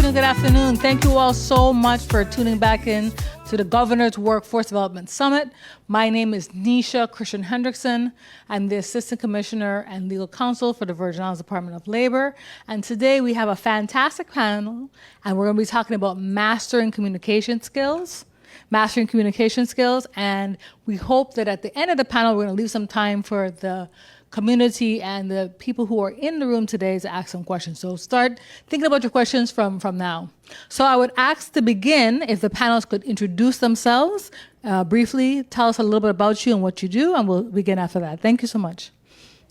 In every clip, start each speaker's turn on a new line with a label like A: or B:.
A: afternoon, good afternoon. Thank you all so much for tuning back in to the Governor's Workforce Development Summit. My name is Nisha Christian Hendrickson. I'm the Assistant Commissioner and Legal Counsel for the Virgin Islands Department of Labor. And today we have a fantastic panel, and we're going to be talking about mastering communication skills. And we hope that at the end of the panel, we're going to leave some time for the community and the people who are in the room today to ask some questions. So start thinking about your questions from now. So I would ask to begin if the panelists could introduce themselves briefly, tell us a little bit about you and what you do, and we'll begin after that. Thank you so much.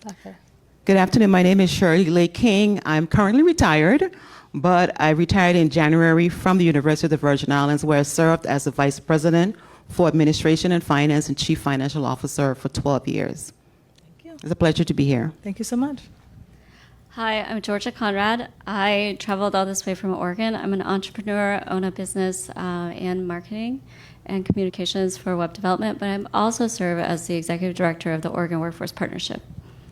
A: Doctor.
B: Good afternoon. My name is Gerri King. I'm currently retired, but I retired in January from the University of the Virgin Islands, where I served as the Vice President for Administration and Finance and Chief Financial Officer for 12 years. It's a pleasure to be here.
A: Thank you so much.
C: Hi, I'm Georgia Conrad. I traveled all this way from Oregon. I'm an entrepreneur, own a business in marketing and communications for web development, but I also serve as the Executive Director of the Oregon Workforce Partnership.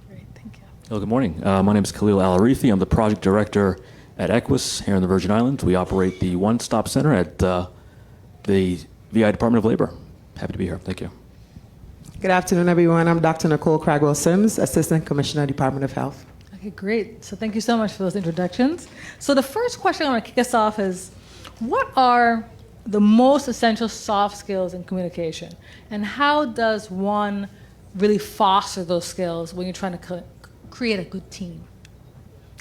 A: Great, thank you.
D: Hello, good morning. My name is Khalil Al-Arifi. I'm the Project Director at Equus here in the Virgin Islands. We operate the one-stop center at the VIYA Department of Labor. Happy to be here. Thank you.
E: Good afternoon, everyone. I'm Dr. Nicole Cragwell-Sims, Assistant Commissioner, Department of Health.
A: Okay, great. So thank you so much for those introductions. So the first question I want to kick us off is, what are the most essential soft skills in communication? And how does one really foster those skills when you're trying to create a good team?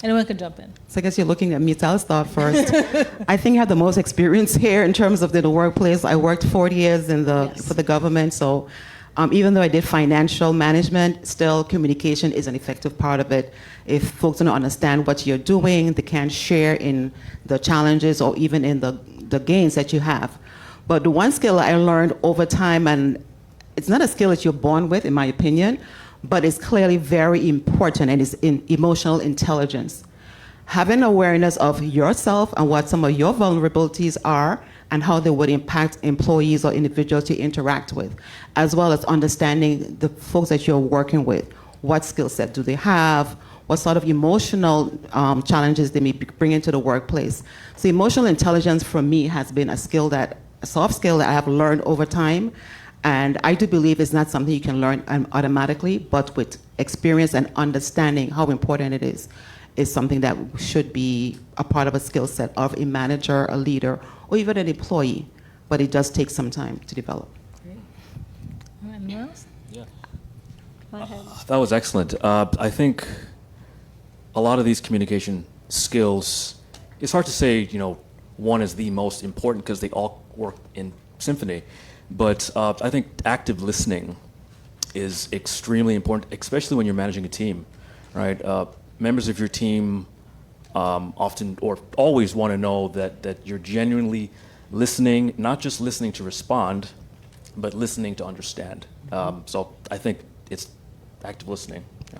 A: Anyone can jump in.
B: So I guess you're looking at me, so I'll start first. I think I have the most experience here in terms of the workplace. I worked 40 years for the government, so even though I did financial management, still communication is an effective part of it. If folks don't understand what you're doing, they can't share in the challenges or even in the gains that you have. But the one skill I learned over time, and it's not a skill that you're born with, in my opinion, but it's clearly very important, and it's in emotional intelligence. Having awareness of yourself and what some of your vulnerabilities are, and how they would impact employees or individuals to interact with, as well as understanding the folks that you're working with. What skill set do they have? What sort of emotional challenges they may bring into the workplace? So emotional intelligence for me has been a soft skill that I have learned over time. And I do believe it's not something you can learn automatically, but with experience and understanding how important it is something that should be a part of a skill set of a manager, a leader, or even an employee, but it does take some time to develop.
A: Great. Anyone else?
D: Yeah.
C: Go ahead.
D: That was excellent. I think a lot of these communication skills, it's hard to say, one is the most important because they all work in symphony, but I think active listening is extremely important, especially when you're managing a team, right? Members of your team often or always want to know that you're genuinely listening, not just listening to respond, but listening to understand. So I think it's active listening. Yeah.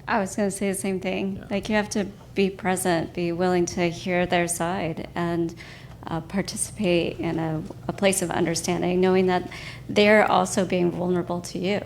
C: I was going to say the same thing.
D: Yeah.
C: Like, you have to be present, be willing to hear their side, and participate in a place of understanding, knowing that they're also being vulnerable to you.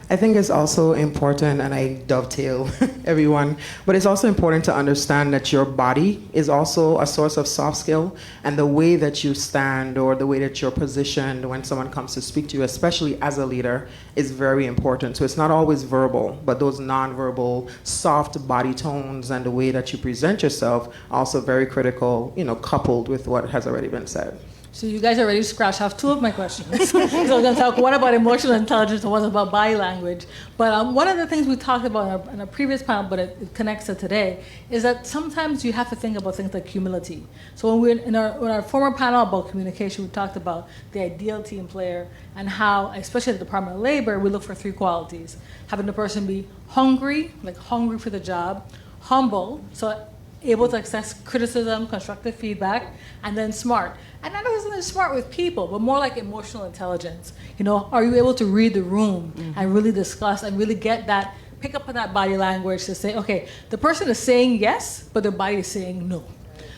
E: I think it's also important, and I dovetail everyone, but it's also important to understand that your body is also a source of soft skill, and the way that you stand or the way that you're positioned when someone comes to speak to you, especially as a leader, is very important. So it's not always verbal, but those nonverbal, soft body tones and the way that you present yourself are also very critical, coupled with what has already been said.
A: So you guys already scratched off two of my questions. So I'm going to talk one about emotional intelligence and one about body language. But one of the things we talked about in a previous panel, but it connects to today, is that sometimes you have to think about things like humility. So when we're in our former panel about communication, we talked about the ideal team player and how, especially at the Department of Labor, we look for three qualities. Having the person be hungry, like hungry for the job, humble, so able to accept criticism, constructive feedback, and then smart. And not necessarily smart with people, but more like emotional intelligence. Are you able to read the room and really discuss and really pick up on that body language to say, okay, the person is saying yes, but their body is saying no.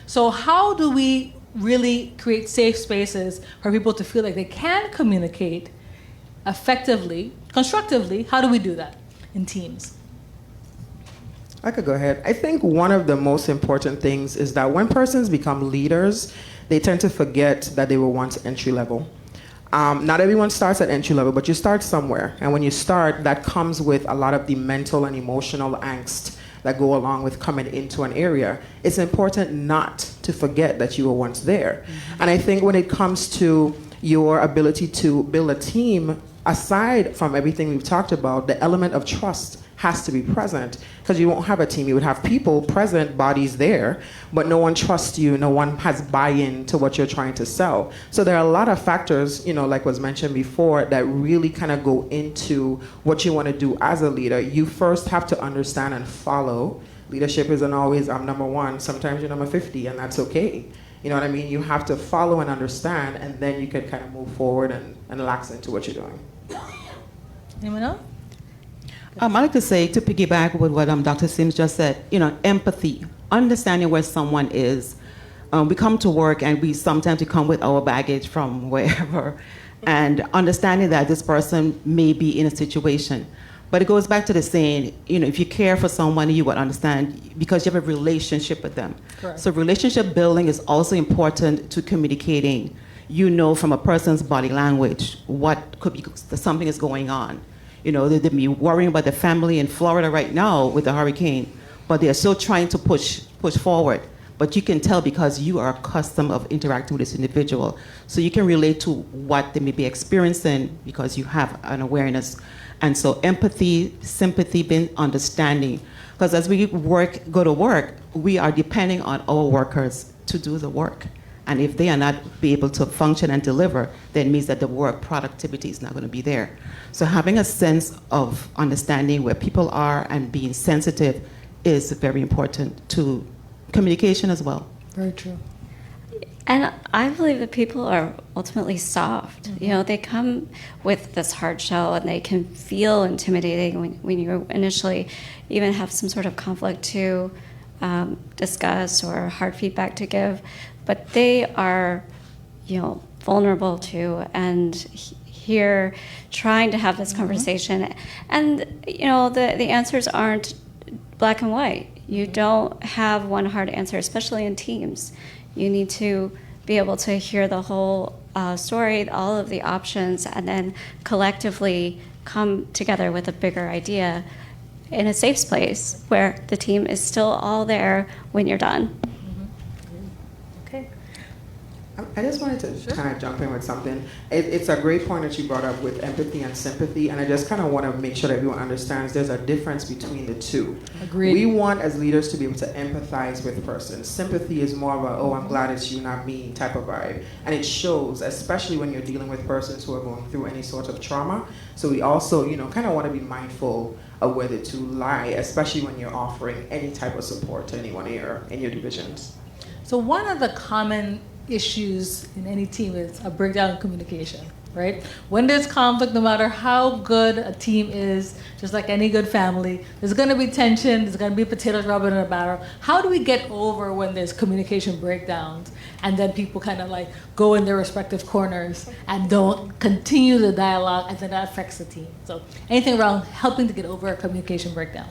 A: So how do we really create safe spaces for people to feel like they can communicate effectively, constructively? How do we do that in teams?
E: I could go ahead. I think one of the most important things is that when persons become leaders, they tend to forget that they were once entry level. Not everyone starts at entry level, but you start somewhere. And when you start, that comes with a lot of the mental and emotional angst that go along with coming into an area. It's important not to forget that you were once there. Mm-hmm. And I think when it comes to your ability to build a team, aside from everything we've talked about, the element of trust has to be present, because you won't have a team. You would have people present, bodies there, but no one trusts you. No one has buy-in to what you're trying to sell. So there are a lot of factors, like was mentioned before, that really kind of go into what you want to do as a leader. You first have to understand and follow. Leadership isn't always, I'm number one. Sometimes you're number 50, and that's okay. You know what I mean? You have to follow and understand, and then you can kind of move forward and relax into what you're doing.
A: Anyone else?
B: I'd like to say, to piggyback with what Dr. Sims just said, empathy, understanding where someone is. We come to work and we sometimes come with our baggage from wherever, and understanding that this person may be in a situation. But it goes back to the saying, if you care for someone, you would understand because you have a relationship with them.
A: Correct. So
B: relationship building is also important to communicating. From a person's body language what could be something is going on. They be worrying about the family in Florida right now with the hurricane, but they are still trying to push forward. But you can tell because you are accustomed of interacting with this individual. So you can relate to what they may be experiencing because you have an awareness. And so empathy, sympathy, being understanding. Because as we go to work, we are depending on our workers to do the work. And if they are not be able to function and deliver, then it means that the work productivity is not going to be there. So having a sense of understanding where people are and being sensitive is very important to communication as well.
A: Very true.
C: And I believe that people are ultimately soft.
A: Mm-hmm.
C: They come with this hard shell and they can feel intimidating when you initially even have some sort of conflict to discuss or hard feedback to give. But they are, vulnerable too, and here trying to have this conversation. And, the answers aren't black and white. You don't have one hard answer, especially in teams. You need to be able to hear the whole story, all of the options, and then collectively come together with a bigger idea in a safe place where the team is still all there when you're done.
A: Okay.
E: I just wanted to kind of jump in with something. It's a great point that you brought up with empathy and sympathy, and I just kind of want to make sure that everyone understands there's a difference between the two.
A: Agreed.
E: We want, as leaders, to be able to empathize with persons. Sympathy is more of a, oh, I'm glad it's you, not me, type of vibe. And it shows, especially when you're dealing with persons who are going through any sort of trauma. So we also, kind of want to be mindful of where the two lie, especially when you're offering any type of support to anyone here in your divisions.
A: So one of the common issues in any team is a breakdown in communication, right? When there's conflict, no matter how good a team is, just like any good family, there's going to be tension, there's going to be potatoes rubbing in a batter. How do we get over when there's communication breakdowns and then people kind of like go in their respective corners and don't continue the dialogue, and then that affects the team? So anything around helping to get over a communication breakdown?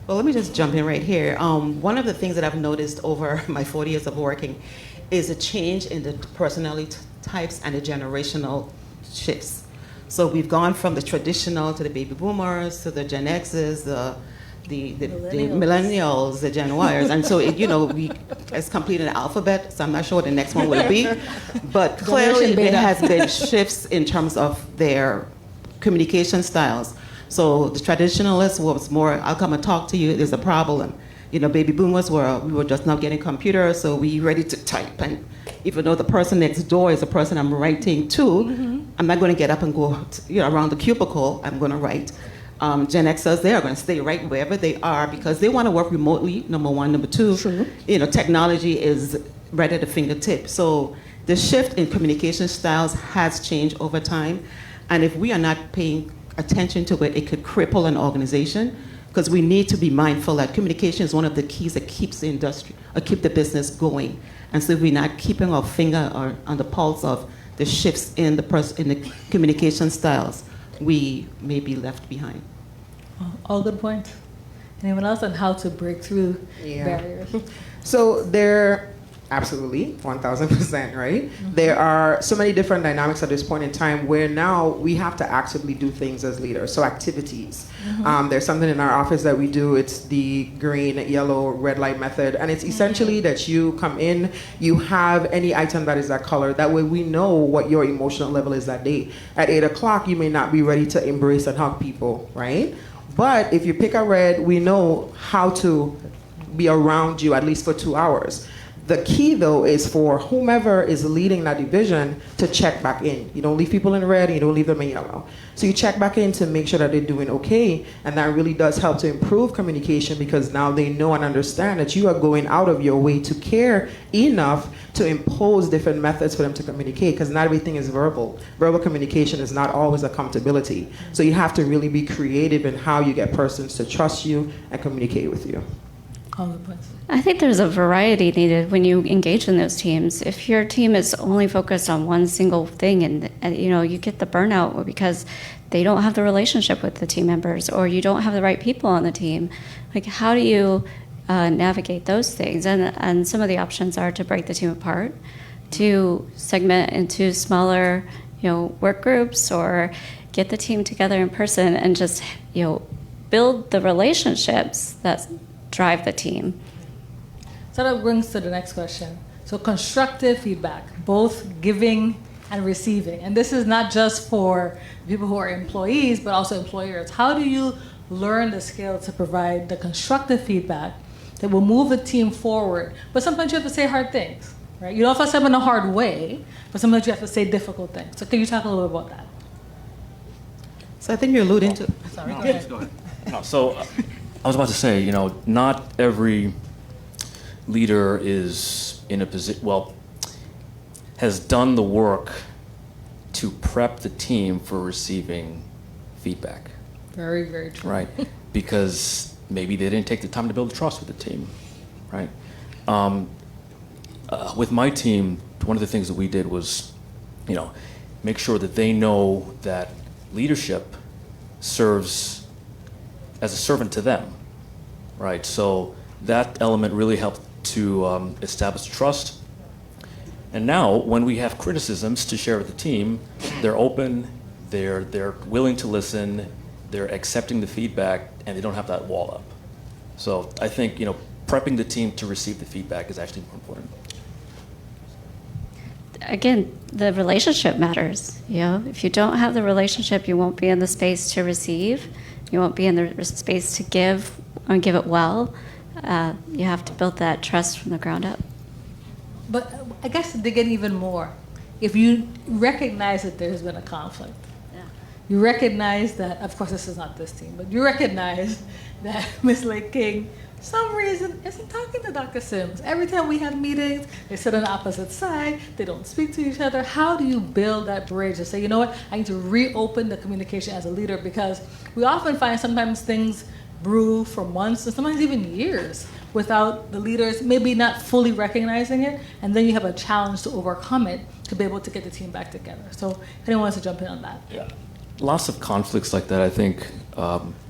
B: Well, let me just jump in right here. One of the things that I've noticed over my 40 years of working is a change in the personality types and the generational shifts. So we've gone from the traditional to the baby boomers to the Gen X's, the millennials, the Gen Yers, and so it's completed an alphabet. So I'm not sure what the next one will be, but clearly there has been shifts in terms of their communication styles. So the traditionalists was more, I'll come and talk to you, there's a problem. Baby boomers we were just not getting computers, so we ready to type. And even though the person next door is the person I'm writing to, I'm not going to get up and go around the cubicle, I'm going to write. Gen Xers, they are going to stay right wherever they are because they want to work remotely, number one. Number two, technology is right at the fingertip. So the shift in communication styles has changed over time. And if we are not paying attention to it could cripple an organization, because we need to be mindful that communication is one of the keys that keeps the industry or keep the business going. And so if we're not keeping our finger on the pulse of the shifts in the communication styles, we may be left behind.
A: All good points. Anyone else on how to break through
E: Yeah.
A: barriers?
E: So there, absolutely, 1000%, right? There are so many different dynamics at this point in time where now we have to actively do things as leaders. So activities. There's something in our office that we do. It's the green, yellow, red light method. And it's essentially that you come in, you have any item that is that color. That way we know what your emotional level is that day. At 8 o'clock, you may not be ready to embrace and hug people, right? But if you pick a red, we know how to be around you at least for 2 hours. The key, though, is for whomever is leading that division to check back in. You don't leave people in red and you don't leave them in yellow. So you check back in to make sure that they're doing okay, and that really does help to improve communication because now they know and understand that you are going out of your way to care enough to impose different methods for them to communicate, because not everything is verbal. Verbal communication is not always accountability. So you have to really be creative in how you get persons to trust you and communicate with you.
A: All the points.
C: I think there's a variety needed when you engage in those teams. If your team is only focused on one single thing, and you get the burnout because they don't have the relationship with the team members, or you don't have the right people on the team, like how do you navigate those things? And some of the options are to break the team apart, to segment into smaller, work groups, or get the team together in person and just build the relationships that drive the team.
A: So that brings to the next question. So constructive feedback, both giving and receiving. And this is not just for people who are employees, but also employers. How do you learn the skill to provide the constructive feedback that will move the team forward? But sometimes you have to say hard things, right? You don't have to say them in a hard way, but sometimes you have to say difficult things. So can you talk a little bit about that?
B: So I think you're alluding to.
A: Sorry,
D: No,
A: go ahead.
D: please go ahead. No, so I was about to say, not every leader is in a position, has done the work to prep the team for receiving feedback,
A: Very, very true.
D: right? Because maybe they didn't take the time to build trust with the team, right? With my team, one of the things that we did was, make sure that they know that leadership serves as a servant to them, right? So that element really helped to establish trust. And now, when we have criticisms to share with the team, they're open, they're willing to listen, they're accepting the feedback, and they don't have that wall up. So I think, prepping the team to receive the feedback is actually more important.
C: Again, the relationship matters. If you don't have the relationship, you won't be in the space to receive. You won't be in the space to give and give it well. You have to build that trust from the ground up.
A: But I guess to dig in even more, if you recognize that there's been a conflict, you recognize that, of course this is not this team, but you recognize that Ms. Lake King, for some reason, isn't talking to Dr. Sims. Every time we have meetings, they sit on the opposite side, they don't speak to each other. How do you build that bridge to say, you know what, I need to reopen the communication as a leader? Because we often find sometimes things brew for months and sometimes even years without the leaders maybe not fully recognizing it, and then you have a challenge to overcome it to be able to get the team back together. So if anyone wants to jump in on that.
D: Yeah. Lots of conflicts like that, I think,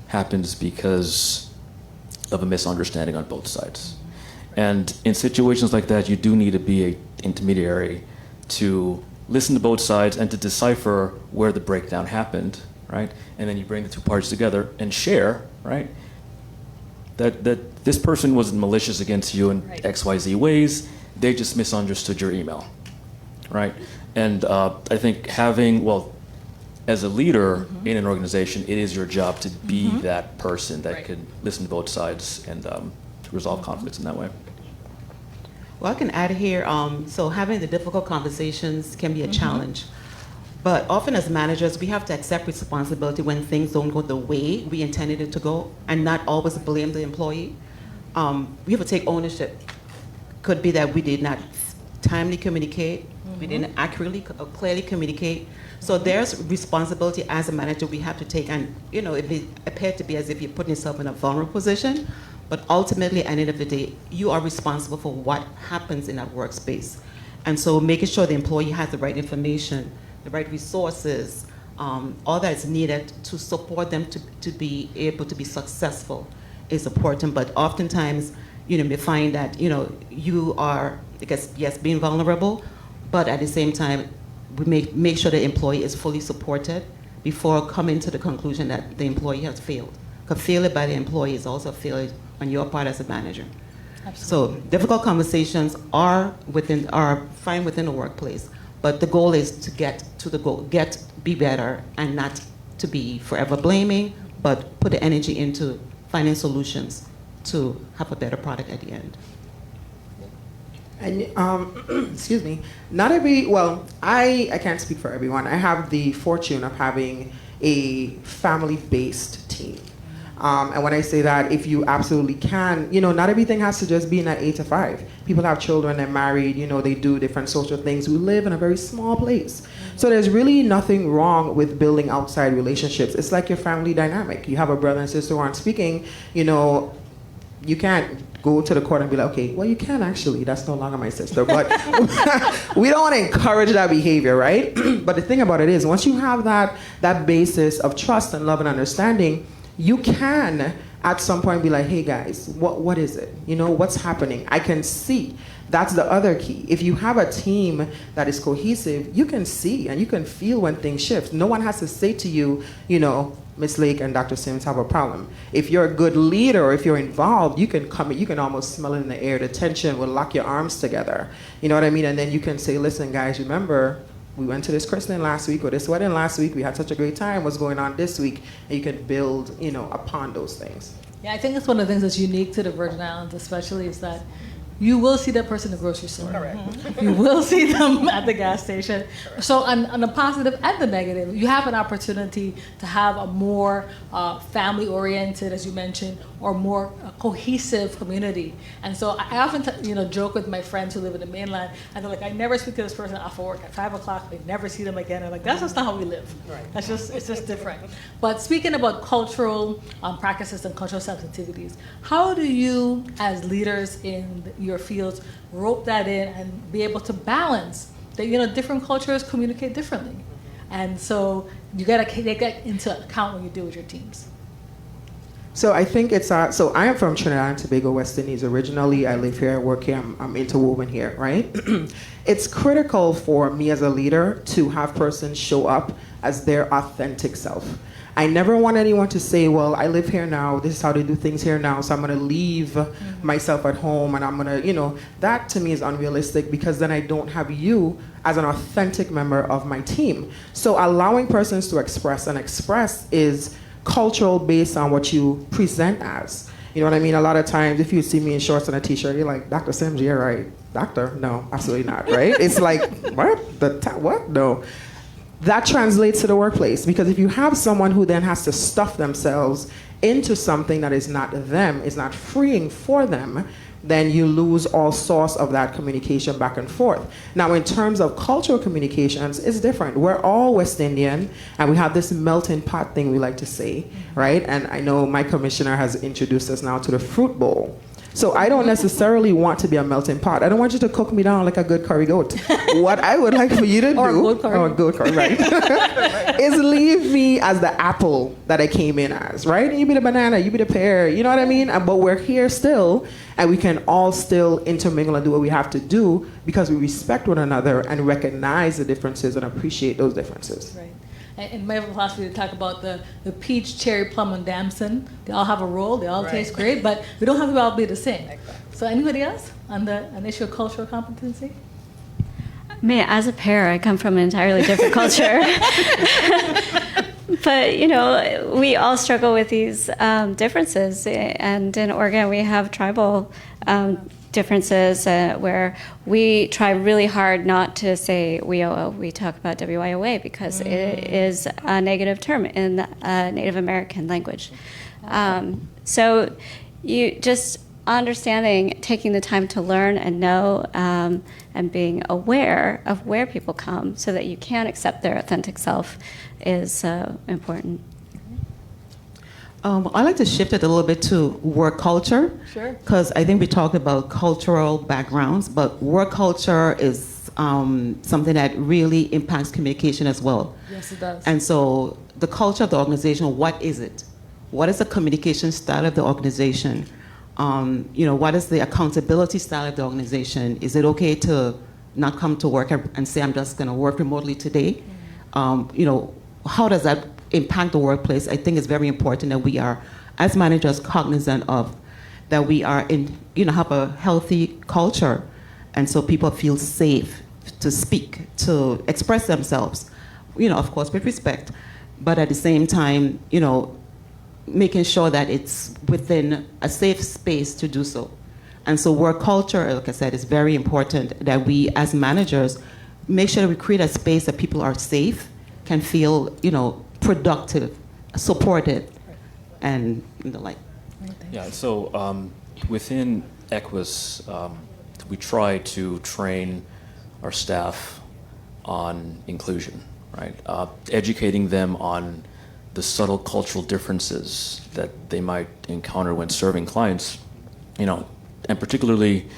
D: happens because of a misunderstanding on both sides. And in situations like that, you do need to be an intermediary to listen to both sides and to decipher where the breakdown happened, right? And then you bring the two parties together and share, right? That this person wasn't malicious against you in
A: Right.
D: XYZ ways, they just misunderstood your email, right? And I think as a leader in an organization, it is your job to be that person that
A: Right.
D: can listen to both sides and resolve conflicts in that way.
B: Well, I can add here, so having the difficult conversations can be a challenge. But often as managers, we have to accept responsibility when things don't go the way we intended it to go and not always blame the employee. We have to take ownership. Could be that we did not timely communicate, we didn't accurately or clearly communicate. So there's responsibility as a manager we have to take, and it may appear to be as if you're putting yourself in a vulnerable position, but ultimately at the end of the day, you are responsible for what happens in that workspace. And so making sure the employee has the right information, the right resources, all that is needed to support them to be able to be successful is important, but oftentimes, you may find that, you are, I guess, yes, being vulnerable, but at the same time, we make sure the employee is fully supported before coming to the conclusion that the employee has failed. Because failure by the employee is also a failure on your part as a manager.
A: Absolutely.
B: So difficult conversations are fine within the workplace, but the goal is to get to the goal, be better, and not to be forever blaming, but put the energy into finding solutions to have a better product at the end.
E: And excuse me, not every, well, I can't speak for everyone. I have the fortune of having a family-based team. And when I say that, if you absolutely can, not everything has to just be in that 8 to 5. People have children, they're married, they do different social things. We live in a very small place. So there's really nothing wrong with building outside relationships. It's like your family dynamic. You have a brother and sister who aren't speaking, you can't go to the court and be like, okay, well, you can actually, that's no longer my sister. But we don't want to encourage that behavior, right? But the thing about it is, once you have that basis of trust and love and understanding, you can at some point be like, hey guys, what is it? What's happening? I can see. That's the other key. If you have a team that is cohesive, you can see and you can feel when things shift. No one has to say to you, Ms. Lake and Dr. Sims have a problem. If you're a good leader, or if you're involved, you can almost smell it in the air. The tension will lock your arms together. You know what I mean? And then you can say, listen, guys, remember, we went to this christening last week or this wedding last week. We had such a great time. What's going on this week? And you can build, upon those things.
A: Yeah, I think it's one of the things that's unique to the Virgin Islands, especially, is that you will see that person in the grocery store. Correct. You will see them at the gas station. So on the positive and the negative, you have an opportunity to have a more family-oriented, as you mentioned, or more cohesive community. And so I often joke with my friends who live in the mainland, and they're like, I never speak to this person after work at 5 o'clock. I never see them again. I'm like, that's just not how we live. Right. It's just different. But speaking about cultural practices and cultural sensitivities, how do you, as leaders in your fields, rope that in and be able to balance that? Different cultures communicate differently, and so you got to take that into account when you deal with your teams.
E: So I think it's so I am from Trinidad and Tobago, West Indies originally. I live here, I work here, I'm interwoven here, right? It's critical for me as a leader to have persons show up as their authentic self. I never want anyone to say, well, I live here now, this is how they do things here now, so I'm going to leave myself at home and I'm going to, that to me is unrealistic, because then I don't have you as an authentic member of my team. So allowing persons to express, and express is cultural based on what you present as. You know what I mean? A lot of times, if you see me in shorts and a t-shirt, you're like, Dr. Sims, yeah, right. Doctor? No, absolutely not, right? It's like, what? What? No. That translates to the workplace, because if you have someone who then has to stuff themselves into something that is not them, is not freeing for them, then you lose all source of that communication back and forth. Now, in terms of cultural communications, it's different. We're all West Indian, and we have this melting pot thing we like to say, right? And I know my commissioner has introduced us now to the fruit bowl. So I don't necessarily want to be a melting pot. I don't want you to cook me down like a good curry goat. What I would like for you to do, or a good curry, right, is leave me as the apple that I came in as, right? You be the banana, you be the pear, you know what I mean? But we're here still, and we can all still intermingle and do what we have to do because we respect one another and recognize the differences and appreciate those differences.
A: Right. In my philosophy, we talk about the peach, cherry, plum, and damson. They all have a role. They all taste great, but we don't have to all be the same. Exactly. So anybody else on an issue of cultural competency?
C: Me, as a pear, I come from an entirely different culture. But, we all struggle with these differences. And in Oregon, we have tribal differences where we try really hard not to say we talk about WIOA because it is a negative term in Native American language. So you just understanding, taking the time to learn and know, and being aware of where people come so that you can accept their authentic self is important.
B: I like to shift it a little bit to work culture.
A: Sure.
B: Because I think we talked about cultural backgrounds, but work culture is something that really impacts communication as well.
A: Yes, it does.
B: And so the culture of the organization, what is it? what is the communication style of the organization? What is the accountability style of the organization? Is it okay to not come to work and say, I'm just going to work remotely today? How does that impact the workplace? I think it's very important that we are, as managers, cognizant of that we are have a healthy culture, and so people feel safe to speak, to express themselves, of course with respect, but at the same time, making sure that it's within a safe space to do so. And so work culture, like I said, is very important, that we as managers make sure that we create a space that people are safe, can feel, productive, supported, and the like.
D: Yeah, so within Equus, we try to train our staff on inclusion, right? Educating them on the subtle cultural differences that they might encounter when serving clients, and particularly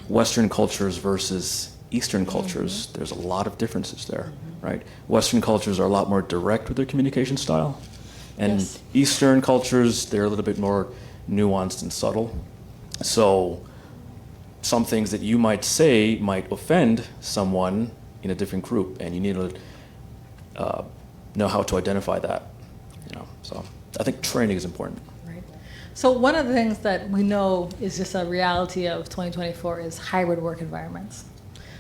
D: Western cultures versus Eastern cultures. There's a lot of differences there, right? Western cultures are a lot more direct with their communication style, and
A: Yes.
D: Eastern cultures, they're a little bit more nuanced and subtle. So some things that you might say might offend someone in a different group, and you need to know how to identify that. So I think training is important.
A: Right. So one of the things that we know is just a reality of 2024 is hybrid work environments.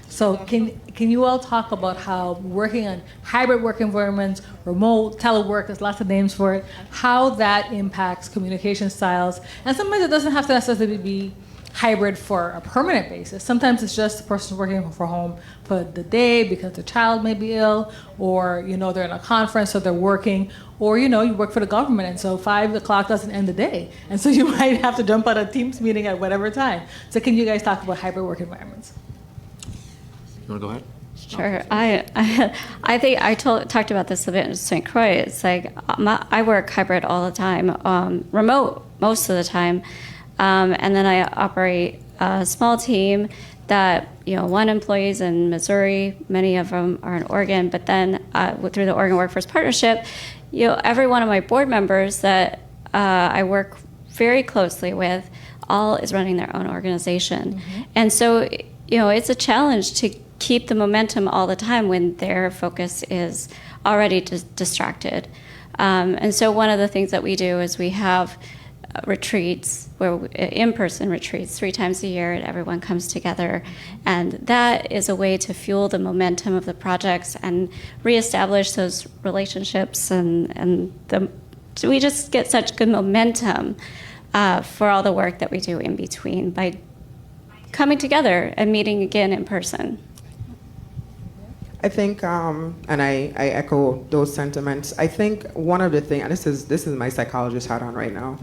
A: So can you all talk about how working on hybrid work environments, remote, telework, there's lots of names for it, how that impacts communication styles? And sometimes it doesn't have to necessarily be hybrid for a permanent basis. Sometimes it's just the person working from home for the day because the child may be ill, or they're in a conference, so they're working, or you work for the government, and so 5 o'clock doesn't end the day, and so you might have to jump on a Teams meeting at whatever time. So can you guys talk about hybrid work environments?
D: You want to go ahead?
C: Sure. I think I talked about this a bit in St. Croix. It's like I work hybrid all the time, remote most of the time, and then I operate a small team that, 1 employee's in Missouri, many of them are in Oregon, but then through the Oregon Workforce Partnership, every one of my board members that I work very closely with all is running their own organization. Mm-hmm. And so, it's a challenge to keep the momentum all the time when their focus is already distracted. And so one of the things that we do is we have retreats, in-person retreats 3 times a year, and everyone comes together. And that is a way to fuel the momentum of the projects and reestablish those relationships. So we just get such good momentum for all the work that we do in between by coming together and meeting again in person.
E: I think, and I echo those sentiments. I think one of the things, and this is my psychologist hat on right now,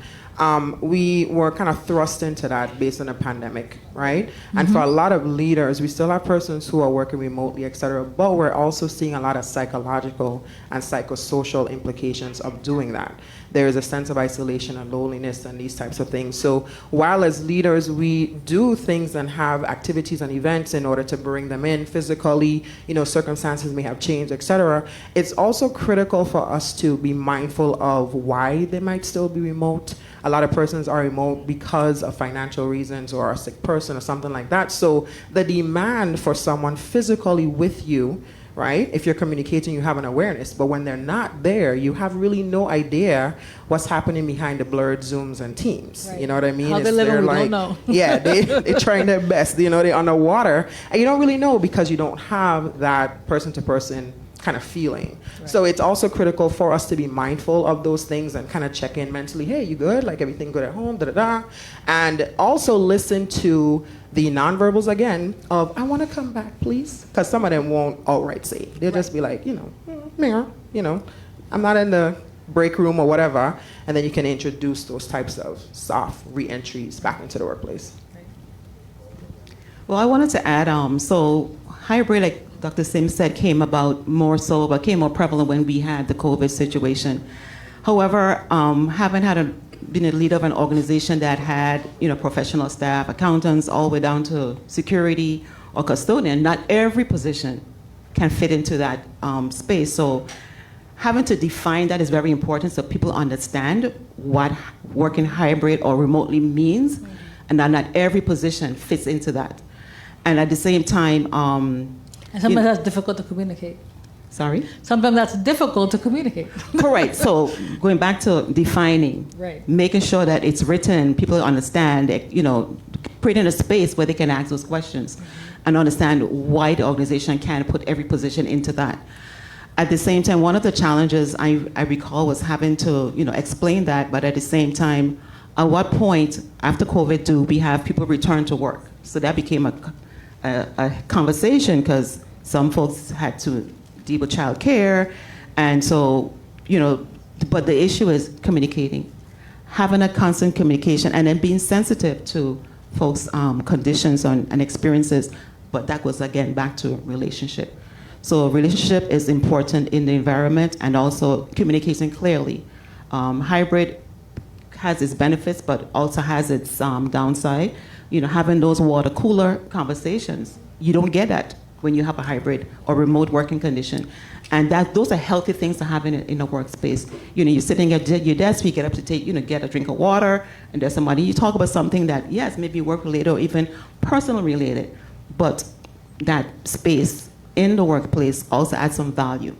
E: we were kind of thrust into that based on the pandemic, right? Mm-hmm. And for a lot of leaders, we still have persons who are working remotely, et cetera, but we're also seeing a lot of psychological and psychosocial implications of doing that. There is a sense of isolation and loneliness and these types of things. So while as leaders we do things and have activities and events in order to bring them in physically, circumstances may have changed, et cetera, it's also critical for us to be mindful of why they might still be remote. A lot of persons are remote because of financial reasons or a sick person or something like that. So the demand for someone physically with you, right? If you're communicating, you have an awareness. But when they're not there, you have really no idea what's happening behind the blurred Zooms and Teams. Right. You know what I mean?
A: How they live, we don't know.
E: Yeah, they're trying their best. They're underwater. And you don't really know because you don't have that person-to-person kind of feeling. Right. So it's also critical for us to be mindful of those things and kind of check in mentally. Hey, you good? Like everything good at home? Da-da-da. And also listen to the nonverbals again of, I want to come back, please. Because some of them won't outright say. They'll just be like, mayor, I'm not in the break room or whatever. And then you can introduce those types of soft re-entries back into the workplace.
B: Well, I wanted to add, so hybrid, like Dr. Sims said, became more prevalent when we had the COVID situation. However, having been a leader of an organization that had, professional staff, accountants, all the way down to security or custodian, not every position can fit into that space. So having to define that is very important so people understand what working hybrid or remotely means, and that not every position fits into that. And at the same time,
A: and sometimes that's difficult to communicate.
B: Sorry?
A: Sometimes that's difficult to communicate.
B: Correct. So going back to defining,
A: Right.
B: making sure that it's written, people understand, creating a space where they can ask those questions and understand why the organization can't put every position into that. At the same time, one of the challenges I recall was having to, explain that, but at the same time, at what point after COVID do we have people return to work? So that became a conversation because some folks had to deal with child care, and so, but the issue is communicating, having a constant communication, and then being sensitive to folks' conditions and experiences, but that goes again back to relationship. So relationship is important in the environment, and also communicating clearly. Hybrid has its benefits, but also has its downside. Having those water cooler conversations, you don't get that when you have a hybrid or remote working condition. And those are healthy things to have in a workspace. You're sitting at your desk, you get up to get a drink of water, and there's somebody, you talk about something that, yes, maybe work-related or even personal-related, but that space in the workplace also adds some value.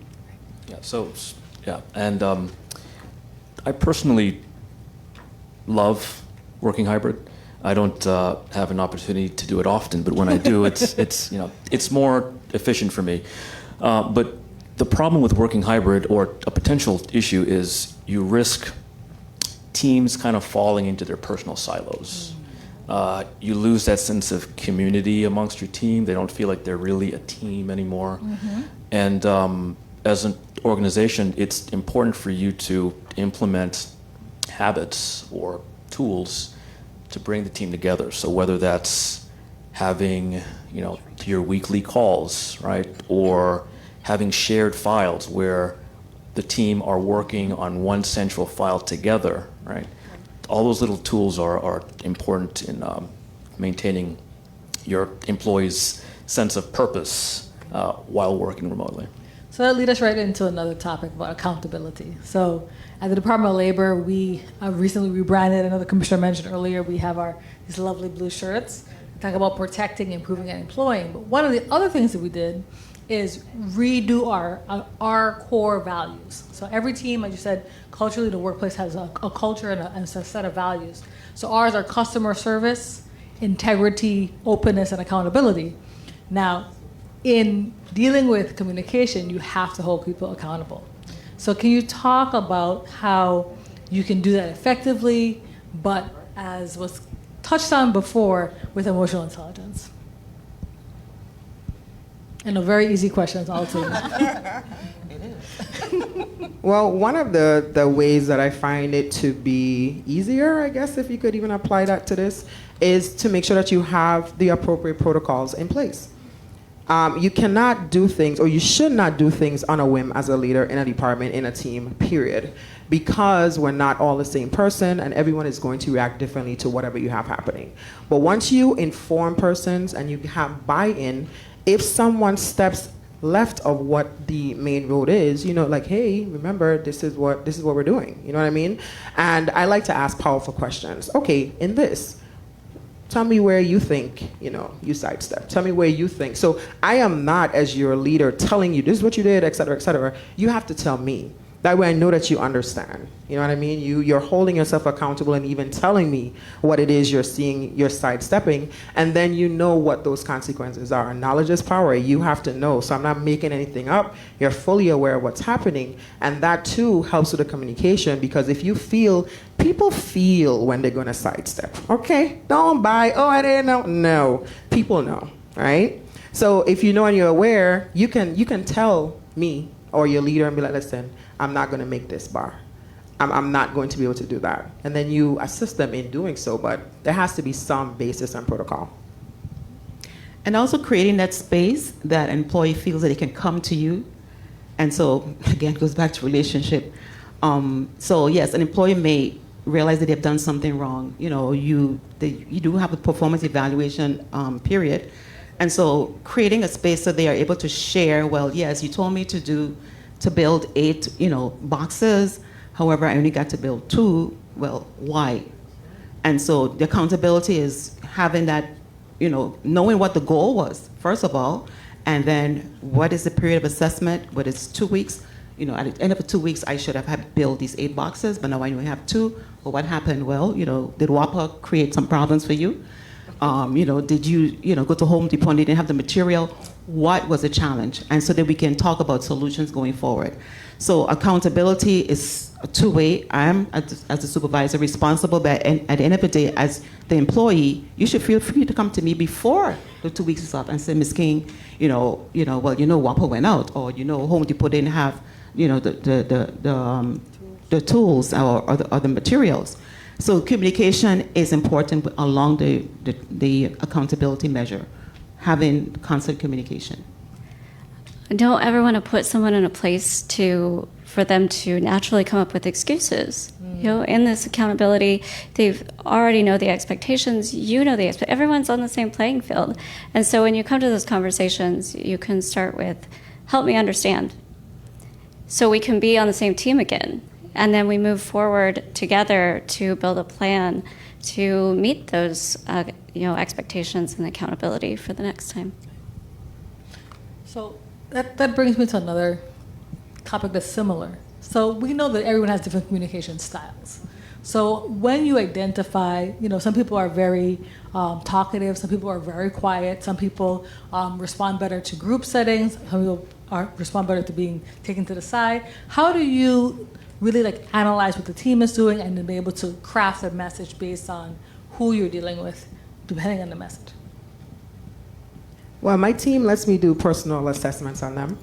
D: And I personally love working hybrid. I don't have an opportunity to do it often, but when I do, it's more efficient for me. But the problem with working hybrid, or a potential issue, is you risk teams kind of falling into their personal silos. You lose that sense of community amongst your team. They don't feel like they're really a team anymore. And as an organization, it's important for you to implement habits or tools to bring the team together. So whether that's having, your weekly calls, right, or having shared files where the team are working on one central file together, right? All those little tools are important in maintaining your employees' sense of purpose while working remotely.
A: So that leads us right into another topic about accountability. So at the Department of Labor, we recently rebranded. Another commissioner mentioned earlier, we have these lovely blue shirts. We talk about protecting, improving, and employing. But one of the other things that we did is redo our core values. So every team, as you said, culturally, the workplace has a culture and a set of values. So ours are customer service, integrity, openness, and accountability. Now, in dealing with communication, you have to hold people accountable. So can you talk about how you can do that effectively, but as was touched on before, with emotional intelligence? And a very easy question, I'll tell you.
E: It is. Well, one of the ways that I find it to be easier, I guess, if you could even apply that to this, is to make sure that you have the appropriate protocols in place. You cannot do things, or you should not do things on a whim as a leader in a department, in a team, period. Because we're not all the same person, and everyone is going to react differently to whatever you have happening. But once you inform persons and you have buy-in, if someone steps left of what the main road is, like, hey, remember, this is what we're doing. You know what I mean? And I like to ask powerful questions. Okay, in this, tell me where you think, you sidestep. Tell me where you think. So I am not, as your leader, telling you this is what you did, et cetera, et cetera. You have to tell me. That way I know that you understand. You know what I mean? You're holding yourself accountable and even telling me what it is you're seeing, you're sidestepping, and then you know what those consequences are. Knowledge is power. You have to know. So I'm not making anything up. You're fully aware of what's happening. And that too helps with the communication, because if you people feel when they're going to sidestep. Okay? Don't buy, I didn't know. No. People know, right? So if you know and you're aware, you can tell me or your leader and be like, listen, I'm not going to make this bar. I'm not going to be able to do that. And then you assist them in doing so, but there has to be some basis and protocol.
B: And also creating that space that an employee feels that they can come to you. And so, again, it goes back to relationship. So yes, an employee may realize that they've done something wrong. You do have a performance evaluation period. And so creating a space so they are able to share, well, yes, you told me to to build 8, boxes. However, I only got to build 2. Well, why? And so the accountability is having that, knowing what the goal was, first of all, and then what is the period of assessment, whether it's 2 weeks. At the end of the 2 weeks, I should have had built these 8 boxes, but now I only have 2. Well, what happened? Well, did WAPA create some problems for you? Did you, go to Home Depot and they didn't have the material? What was the challenge? And so that we can talk about solutions going forward. So accountability is a two-way. I'm, as a supervisor, responsible, but at the end of the day, as the employee, you should feel free to come to me before the 2 weeks is up and say, Ms. King, WAPA went out, or, Home Depot didn't have, the tools or the materials. So communication is important along the accountability measure, having constant communication.
C: I don't ever want to put someone in a place for them to naturally come up with excuses. In this accountability, they already know the expectations. Everyone's on the same playing field. And so when you come to those conversations, you can start with, help me understand, so we can be on the same team again. And then we move forward together to build a plan to meet those expectations and accountability for the next time.
A: So that brings me to another topic that's similar. So we know that everyone has different communication styles. So when you identify, some people are very talkative, some people are very quiet, some people respond better to group settings, some people respond better to being taken to the side. How do you really analyze what the team is doing and then be able to craft a message based on who you're dealing with, depending on the message?
E: Well, my team lets me do personal assessments on them.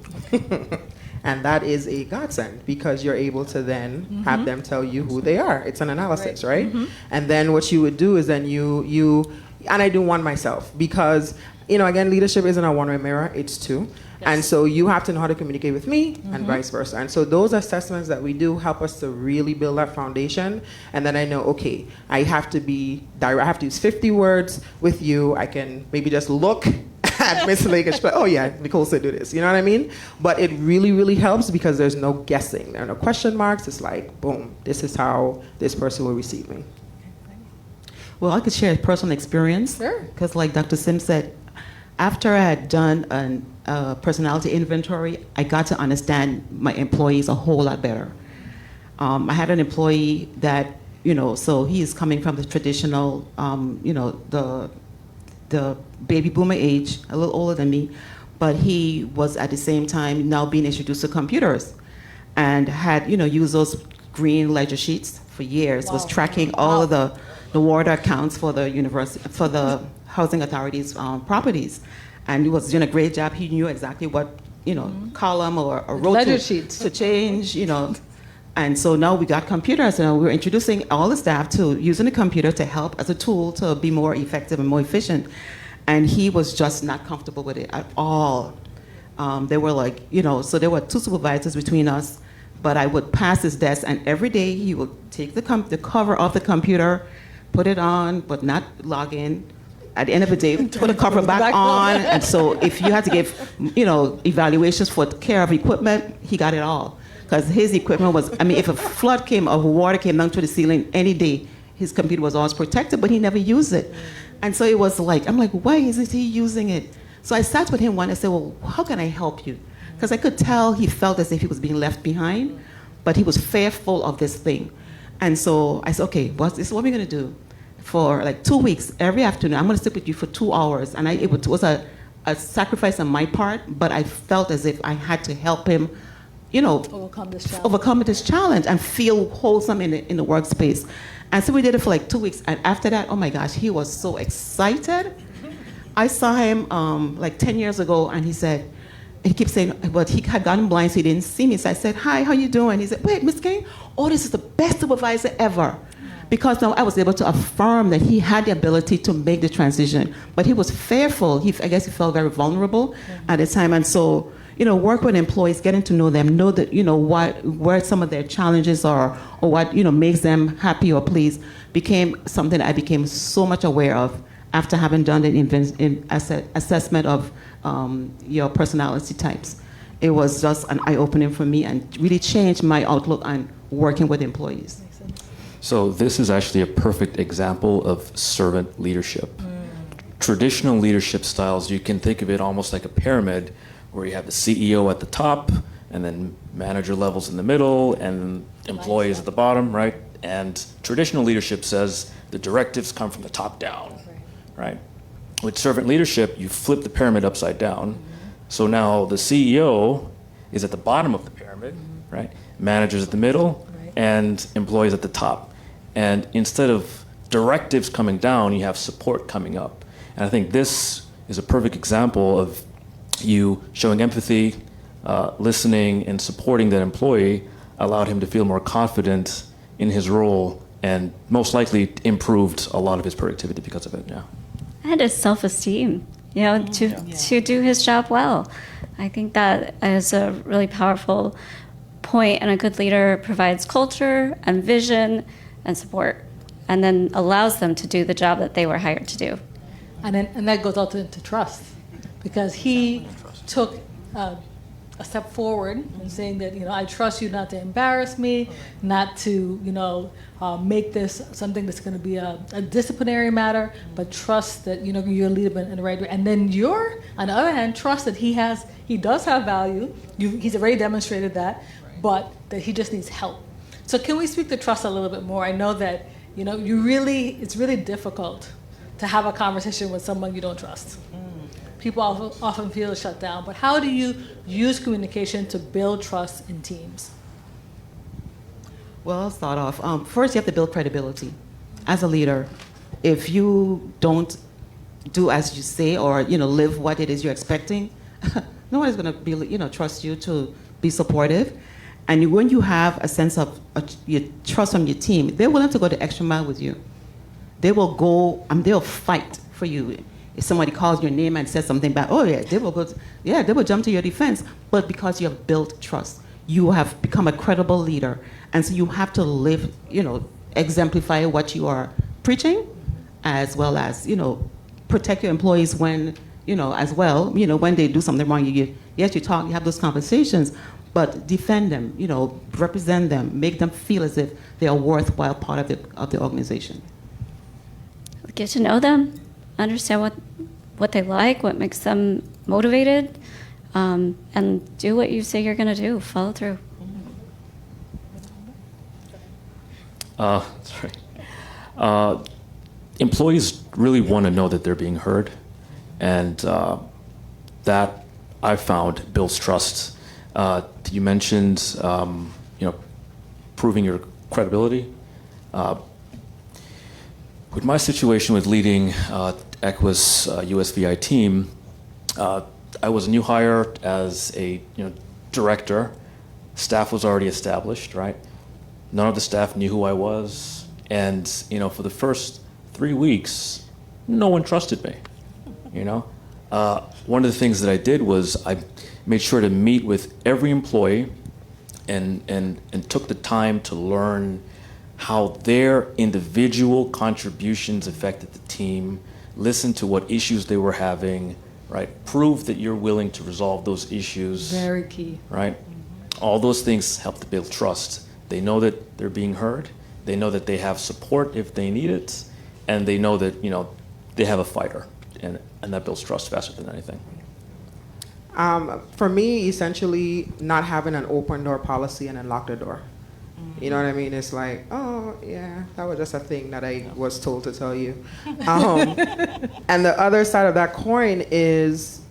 E: And that is a godsend because you're able to then have them tell you who they are. It's an analysis, right? And then what you would do is then you and I do one myself because, again, leadership isn't a one-way mirror, it's two. Yes. And so you have to know how to communicate with me and vice versa. And so those assessments that we do help us to really build that foundation. And then I know, okay, I have to be direct. I have to use 50 words with you. I can maybe just look at Miss Lakers, but oh yeah, Nicole said do this. You know what I mean? But it really, really helps because there's no guessing. There are no question marks. It's like, boom, this is how this person will receive me.
B: Well, I could share a personal experience.
A: Sure.
B: Because like Dr. Sim said, after I had done a personality inventory, I got to understand my employees a whole lot better. I had an employee that, so he is coming from the traditional, the baby boomer age, a little older than me, but he was at the same time now being introduced to computers and had, used those green ledger sheets for years, was tracking all of the water accounts for the university, for the housing authorities' properties. And he was doing a great job. He knew exactly what, column or row to change, And so now we got computers, and we're introducing all the staff to using the computer to help as a tool to be more effective and more efficient. And he was just not comfortable with it at all. They were like, so there were 2 supervisors between us, but I would pass his desk, and every day he would take the cover off the computer, put it on, but not log in. At the end of the day, put the cover back on. And so if you had to give, evaluations for care of equipment, he got it all. Because his equipment was, if a flood came or water came down to the ceiling any day, his computer was always protected, but he never used it. And so it was like, I'm like, why isn't he using it? So I sat with him one and said, well, how can I help you? Because I could tell he felt as if he was being left behind, but he was fearful of this thing. And so I said, okay, this is what we're going to do. For 2 weeks, every afternoon, I'm going to sit with you for 2 hours. And it was a sacrifice on my part, but I felt as if I had to help him, overcome this challenge and feel wholesome in the workspace. And so we did it for 2 weeks. And after that, oh my gosh, he was so excited. I saw him 10 years ago, and he keeps saying, but he had gotten blind, so he didn't see me. So I said, hi, how you doing? He said, wait, Ms. King, this is the best supervisor ever. Because now I was able to affirm that he had the ability to make the transition, but he was fearful. I guess he felt very vulnerable at the time. And so, work with employees, getting to know them, know that, where some of their challenges are, or what, makes them happy or pleased, became something I became so much aware of after having done the assessment of your personality types. it was just an eye-opening for me and really changed my outlook on working with employees.
D: So this is actually a perfect example of servant leadership. Traditional leadership styles, you can think of it almost like a pyramid where you have the CEO at the top and then manager levels in the middle and employees at the bottom, right? And traditional leadership says the directives come from the top down, right? With servant leadership, you flip the pyramid upside down. So now the CEO is at the bottom of the pyramid, right? Managers at the middle and employees at the top. And instead of directives coming down, you have support coming up. And I think this is a perfect example of you showing empathy, listening, and supporting that employee allowed him to feel more confident in his role and most likely improved a lot of his productivity because of it, yeah.
C: And his self-esteem, to do his job well. I think that is a really powerful point, and a good leader provides culture and vision and support, and then allows them to do the job that they were hired to do.
A: And that goes out to trust, because he took a step forward in saying that, I trust you not to embarrass me, not to, make this something that's going to be a disciplinary matter, but trust that, you're leading in the right way. And then on the other hand, trust that he does have value. He's already demonstrated that, but that he just needs help. So can we speak to trust a little bit more? I know that, it's really difficult to have a conversation with someone you don't trust. People often feel shut down, but how do you use communication to build trust in teams?
B: Well, I'll start off. First, you have to build credibility. As a leader, if you don't do as you say or live what it is you're expecting, nobody's going to be trust you to be supportive. And when you have a sense of your trust from your team, they're willing to go the extra mile with you. They will go and they'll fight for you. If somebody calls your name and says something bad, they will jump to your defense. But because you have built trust, you have become a credible leader. And so you have to live, exemplify what you are preaching, as well as, protect your employees when, as well, when they do something wrong, you talk, you have those conversations, but defend them, represent them, make them feel as if they are a worthwhile part of the organization.
C: Get to know them, understand what they like, what makes them motivated, and do what you say you're going to do. Follow through.
D: That's right. Employees really want to know that they're being heard, and that I found builds trust. You mentioned, proving your credibility. With my situation with leading ECWA's US VI team, I was a new hire as a director. Staff was already established, right? None of the staff knew who I was, and for the first 3 weeks, no one trusted me. One of the things that I did was I made sure to meet with every employee, and took the time to learn how their individual contributions affected the team, listen to what issues they were having, right? Prove that you're willing to resolve those issues.
A: Very key.
D: Right? All those things help to build trust. They know that they're being heard. They know that they have support if they need it. And they know that, they have a fighter. And that builds trust faster than anything.
E: For me, essentially, not having an open door policy and unlock the door. You know what I mean? It's like, that was just a thing that I was told to tell you. And the other side of that coin is,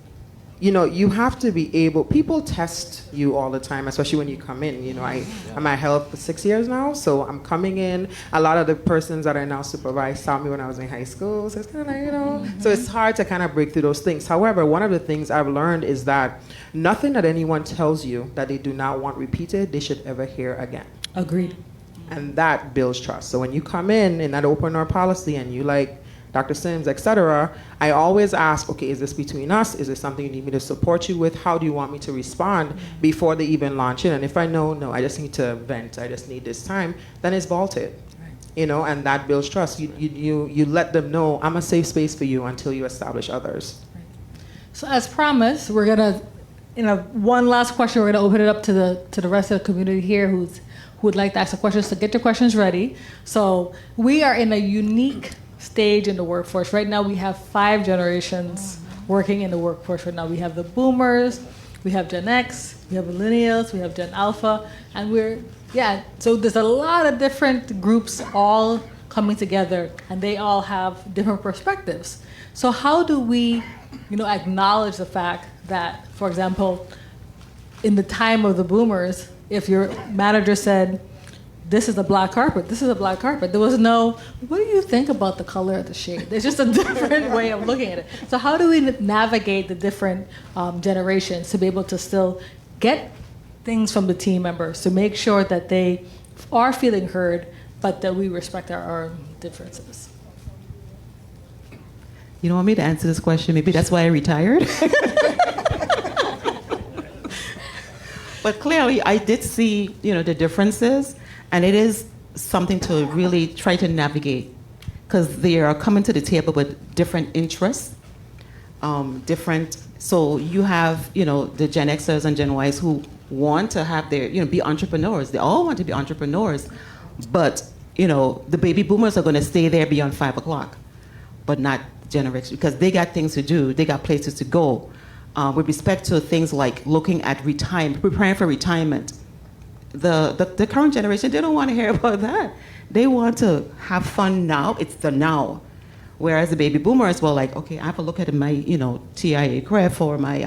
E: you have to be able, people test you all the time, especially when you come in. I'm at Help for 6 years now, so I'm coming in. A lot of the persons that I now supervise saw me when I was in high school, so it's kind of like, so it's hard to kind of break through those things. However, one of the things I've learned is that nothing that anyone tells you that they do not want repeated, they should ever hear again.
A: Agreed.
E: And that builds trust. So when you come in that open door policy and you like Dr. Sims, etc., I always ask, okay, is this between us? Is this something you need me to support you with? How do you want me to respond before they even launch it? And if I know, no, I just need to vent, I just need this time, then it's vaulted. Right. And that builds trust. You let them know, I'm a safe space for you until you establish others.
A: Right. So as promised, we're going to one last question. We're going to open it up to the rest of the community here who would like to ask the questions. So get your questions ready. So we are in a unique stage in the workforce. Right now we have 5 generations working in the workforce right now. We have the boomers, we have Gen X, we have millennials, we have Gen Alpha, and so there's a lot of different groups all coming together, and they all have different perspectives. So how do we, acknowledge the fact that, for example, in the time of the boomers, if your manager said, this is a black carpet, this is a black carpet, there was no, what do you think about the color of the shade? There's just a different way of looking at it. So how do we navigate the different generations to be able to still get things from the team members to make sure that they are feeling heard, but that we respect our differences?
B: You don't want me to answer this question? Maybe that's why I retired. But clearly, I did see, the differences, and it is something to really try to navigate, because they are coming to the table with different interests, So you have, the Gen Xers and Gen Ys who want to have their, be entrepreneurs. They all want to be entrepreneurs, but the baby boomers are going to stay there beyond 5 o'clock, but not generation, because they got things to do, they got places to go. With respect to things like looking at retirement, preparing for retirement, the current generation, they don't want to hear about that. They want to have fun now. It's the now. Whereas the baby boomers were like, okay, I have to look at my, TIA CREF or my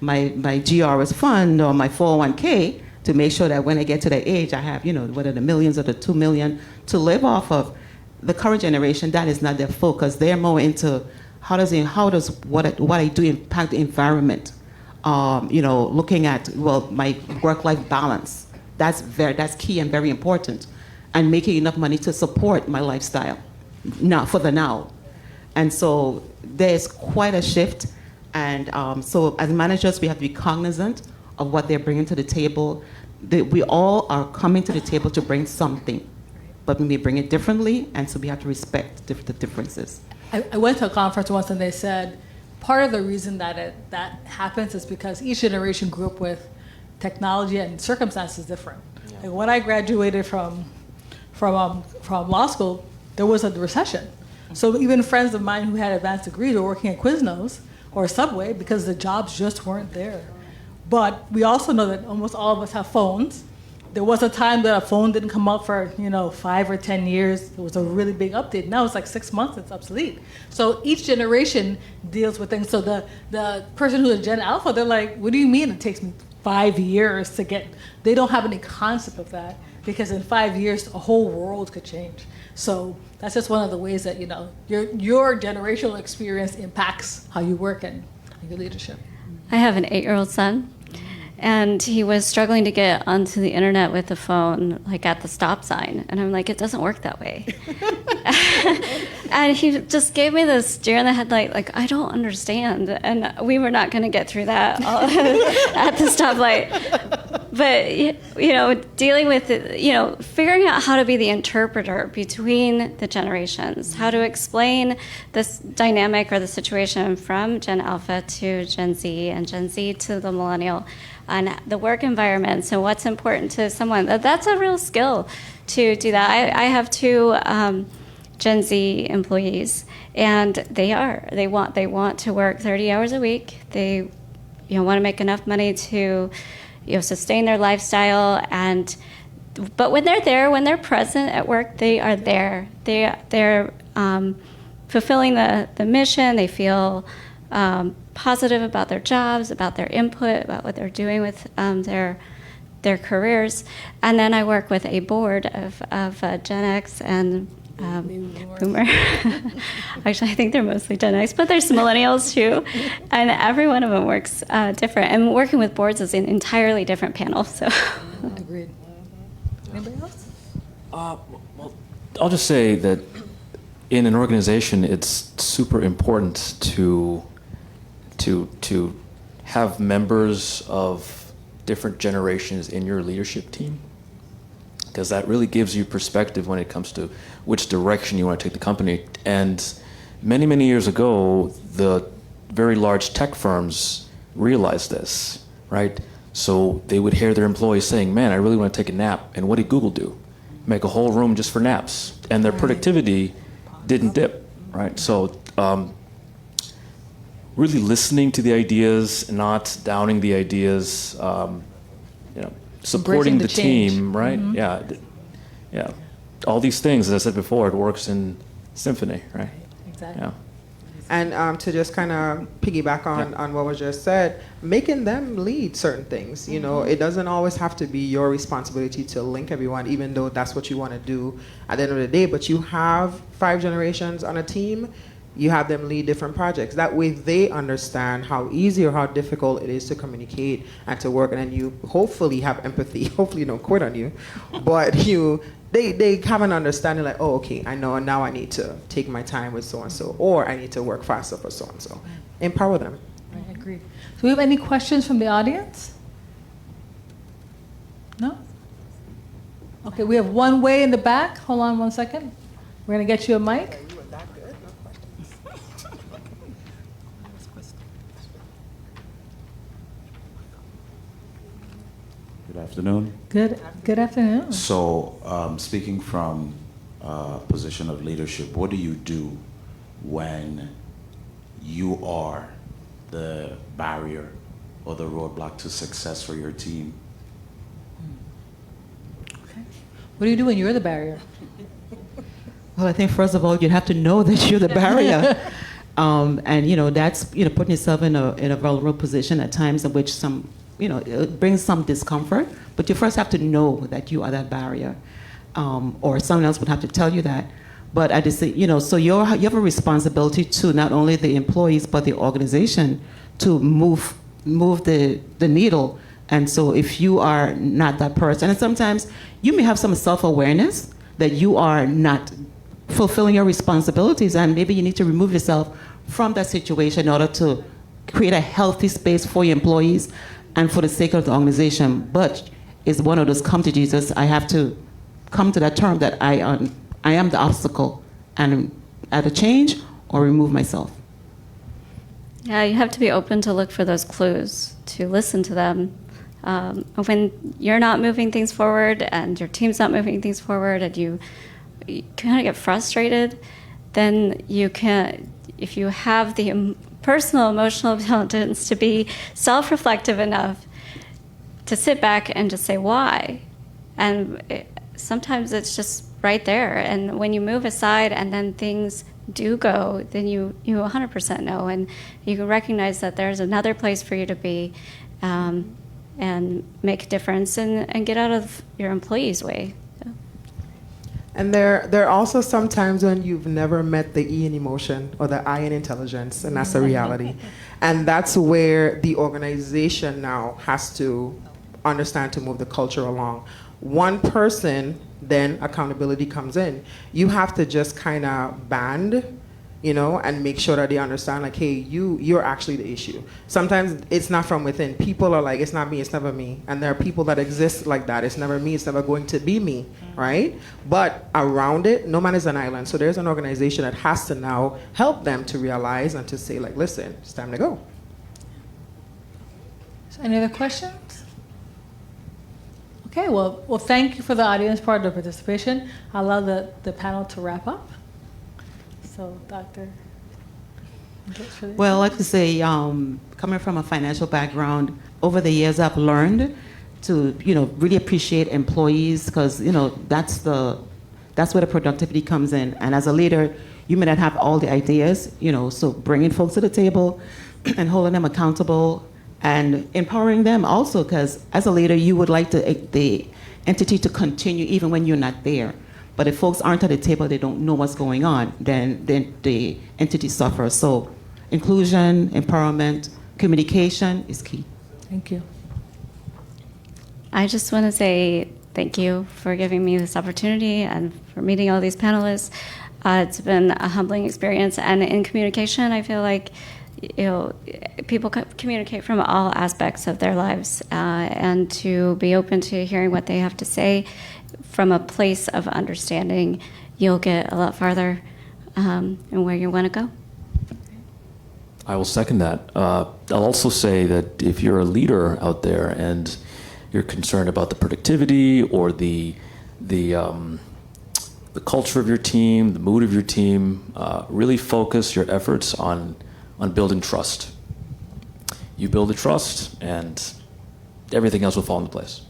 B: GRS fund or my 401k to make sure that when I get to that age, I have, whether the millions or the 2 million to live off of. The current generation, that is not their focus. They're more into how does what I do impact the environment? Looking at, my work-life balance. That's key and very important. And making enough money to support my lifestyle now, for the now. And so there's quite a shift. And so as managers, we have to be cognizant of what they're bringing to the table. We all are coming to the table to bring something, but we may bring it differently, and so we have to respect the differences.
A: I went to a conference once, and they said part of the reason that happens is because each generation grew up with technology and circumstances different. Yeah. Like when I graduated from law school, there was a recession. So even friends of mine who had advanced degrees were working at Quiznos or Subway because the jobs just weren't there. But we also know that almost all of us have phones. There was a time that a phone didn't come out for 5 or 10 years. It was a really big update. Now it's like 6 months, it's obsolete. So each generation deals with things. So the person who is Gen Alpha, they're like, what do you mean it takes me 5 years to get? They don't have any concept of that, because in 5 years a whole world could change. So that's just one of the ways that your generational experience impacts how you work and your leadership.
C: I have an 8-year-old son. And he was struggling to get onto the internet with the phone, like at the stop sign. And I'm like, it doesn't work that way. And he just gave me this deer in the headlight, like, I don't understand. And we were not going to get through that at the stoplight. But, dealing with, figuring out how to be the interpreter between the generations, how to explain this dynamic or the situation from Gen Alpha to Gen Z and Gen Z to the millennial, on the work environment. So what's important to someone, that's a real skill to do that. I have 2 Gen Z employees, and they want to work 30 hours a week. They want to make enough money to sustain their lifestyle, but when they're there, when they're present at work, they are there. They're fulfilling the mission. They feel positive about their jobs, about their input, about what they're doing with their careers. And then I work with a board of Gen X and Boomer. Actually, I think they're mostly Gen X, but there's millennials too. And every one of them works different. And working with boards is an entirely different panel. So.
A: Agreed. Anybody else?
D: Well, I'll just say that in an organization, it's super important to have members of different generations in your leadership team, because that really gives you perspective when it comes to which direction you want to take the company. And many, many years ago, the very large tech firms realize this, right? So they would hear their employees saying, man, I really want to take a nap. And what did Google do? Make a whole room just for naps. And their productivity didn't dip, right? So really listening to the ideas, not downing the ideas, supporting the team, right? Yeah. All these things, as I said before, it works in symphony, right?
A: Exactly.
D: Yeah.
E: And to just kind of piggyback on what was just said, making them lead certain things. You know, it doesn't always have to be your responsibility to link everyone, even though that's what you want to do at the end of the day. But you have 5 generations on a team. You have them lead different projects. That way they understand how easy or how difficult it is to communicate and to work. And then you hopefully have empathy. Hopefully you don't quit on you. But they have an understanding like, oh, okay, I know now I need to take my time with so-and-so, or I need to work faster for so-and-so. Empower them.
A: I agree. Do we have any questions from the audience? No? Okay, we have one way in the back. Hold on one second. We're going to get you a mic.
F: Good afternoon.
A: Good afternoon.
F: So, speaking from a position of leadership, what do you do when you are the barrier or the roadblock to success for your team?
A: Okay. What do you do when you're the barrier?
B: Well, I think first of all, you'd have to know that you're the barrier. And that's putting yourself in a vulnerable position at times in which it brings some discomfort, but you first have to know that you are that barrier, or someone else would have to tell you that. But I just say, so you have a responsibility to not only the employees but the organization to move the needle. And so if you are not that person, and sometimes you may have some self-awareness that you are not fulfilling your responsibilities, and maybe you need to remove yourself from that situation in order to create a healthy space for your employees and for the sake of the organization. But it's one of those come to Jesus. I have to come to that term that I am the obstacle, and either change or remove myself.
C: Yeah, you have to be open to look for those clues, to listen to them. When you're not moving things forward and your team's not moving things forward and you kind of get frustrated, then you can, if you have the personal emotional intelligence to be self-reflective enough to sit back and just say why. And sometimes it's just right there. And when you move aside and then things do go, then you 100% know. And you can recognize that there's another place for you to be and make a difference and get out of your employees' way.
E: And there are also some times when you've never met the E in emotion or the I in intelligence, and that's a reality. And that's where the organization now has to understand to move the culture along. One person, then accountability comes in. You have to just kind of band, and make sure that they understand, like, hey, you're actually the issue. Sometimes it's not from within. People are like, it's not me, it's never me. And there are people that exist like that. It's never me, it's never going to be me, right? But around it, no man is an island. So there's an organization that has to now help them to realize and to say, like, listen, it's time to go.
A: So any other questions? Okay, well, thank you for the audience part of the participation. I'll allow the panel to wrap up. So, Dr.
B: Well, I like to say, coming from a financial background, over the years I've learned to, really appreciate employees because, that's where the productivity comes in. And as a leader, you may not have all the ideas, so bringing folks to the table and holding them accountable and empowering them also, because as a leader, you would like the entity to continue even when you're not there. But if folks aren't at the table, they don't know what's going on, then the entity suffers. So inclusion, empowerment, communication is key.
A: Thank you.
C: I just want to say thank you for giving me this opportunity and for meeting all these panelists. It's been a humbling experience. And in communication, I feel like people communicate from all aspects of their lives, and to be open to hearing what they have to say from a place of understanding, you'll get a lot farther in where you want to go.
D: I will second that. I'll also say that if you're a leader out there and you're concerned about the productivity or the culture of your team, the mood of your team, really focus your efforts on building trust. You build the trust, and everything else will fall into place.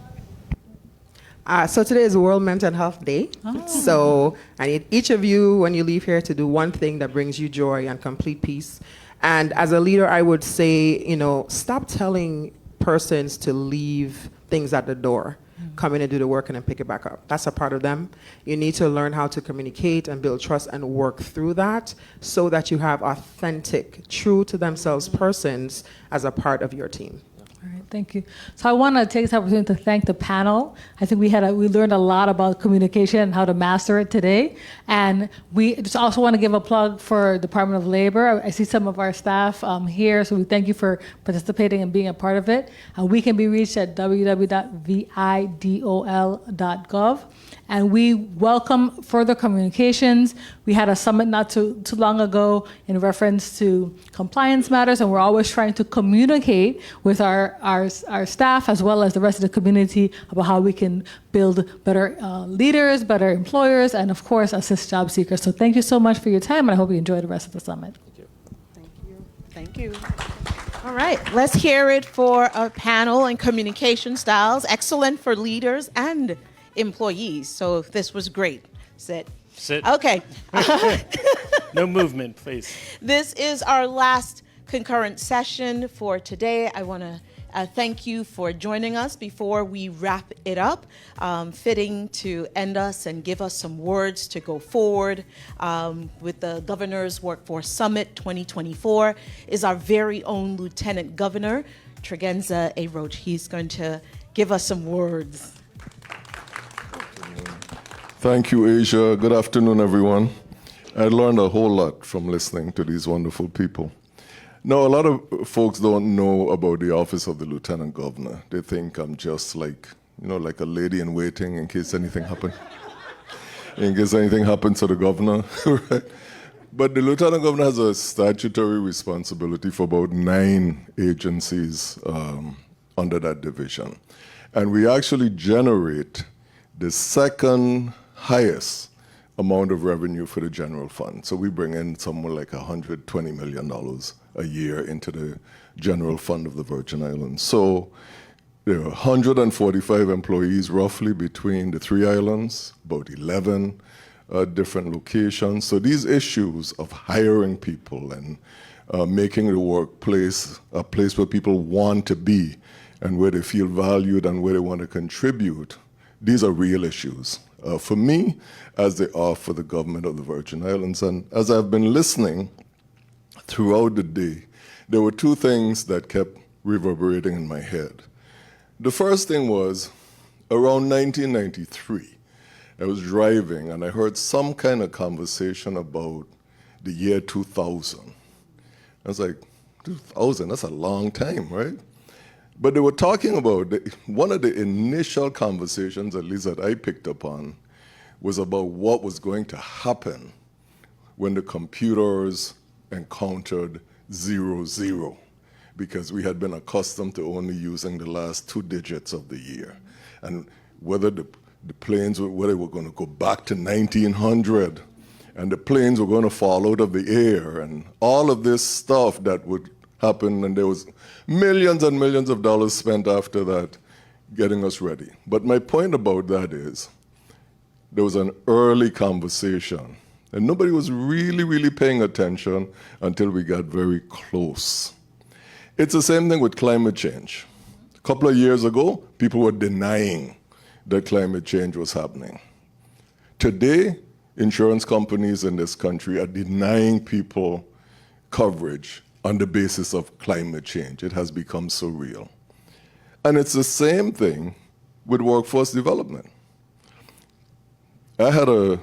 E: So today is World Mental Health Day. Oh. So I need each of you, when you leave here, to do one thing that brings you joy and complete peace. And as a leader, I would say, stop telling persons to leave things at the door. Come in and do the work and then pick it back up. That's a part of them. You need to learn how to communicate and build trust and work through that so that you have authentic, true to themselves persons as a part of your team.
A: All right, thank you. So I want to take this opportunity to thank the panel. I think we learned a lot about communication and how to master it today. And we just also want to give a plug for Department of Labor. I see some of our staff here, so we thank you for participating and being a part of it. We can be reached at www.vidol.gov. And we welcome further communications. We had a summit not too long ago in reference to compliance matters, and we're always trying to communicate with our staff as well as the rest of the community about how we can build better leaders, better employers, and of course assist job seekers. So thank you so much for your time, and I hope you enjoy the rest of the summit.
G: Thank you. Thank you. All right, let's hear it for a panel in communication styles. Excellent for leaders and employees. So this was great. Sit. Okay.
H: No movement, please.
G: This is our last concurrent session for today. I want to thank you for joining us before we wrap it up. Fitting to end us and give us some words to go forward with the Governor's Workforce Summit 2024 is our very own Lieutenant Governor, Tregenza A. Roach. He's going to give us some words.
I: Thank you, Asia. Good afternoon, everyone. I learned a whole lot from listening to these wonderful people. Now, a lot of folks don't know about the office of the Lieutenant Governor. They think I'm just like a lady in waiting in case anything happens. In case anything happens to the governor, right? But the Lieutenant Governor has a statutory responsibility for about 9 agencies under that division. And we actually generate the second highest amount of revenue for the general fund. So we bring in somewhere like $120 million a year into the general fund of the Virgin Islands. So there are 145 employees roughly between the 3 islands, about 11 different locations. So these issues of hiring people and making the workplace a place where people want to be and where they feel valued and where they want to contribute, these are real issues for me, as they are for the government of the Virgin Islands. And as I've been listening throughout the day, there were 2 things that kept reverberating in my head. The first thing was, around 1993, I was driving and I heard some kind of conversation about the year 2000. I was like, 2000, that's a long time, right? But they were talking about, one of the initial conversations, at least that I picked up on, was about what was going to happen when the computers encountered 00, because we had been accustomed to only using the last 2 digits of the year. And whether the planes, whether they were going to go back to 1900, and the planes were going to fall out of the air, and all of this stuff that would happen, and there was millions and millions of dollars spent after that getting us ready. But my point about that is there was an early conversation, and nobody was really paying attention until we got very close. It's the same thing with climate change. A couple of years ago, people were denying that climate change was happening. Today, insurance companies in this country are denying people coverage on the basis of climate change. It has become so real. And it's the same thing with workforce development. I had I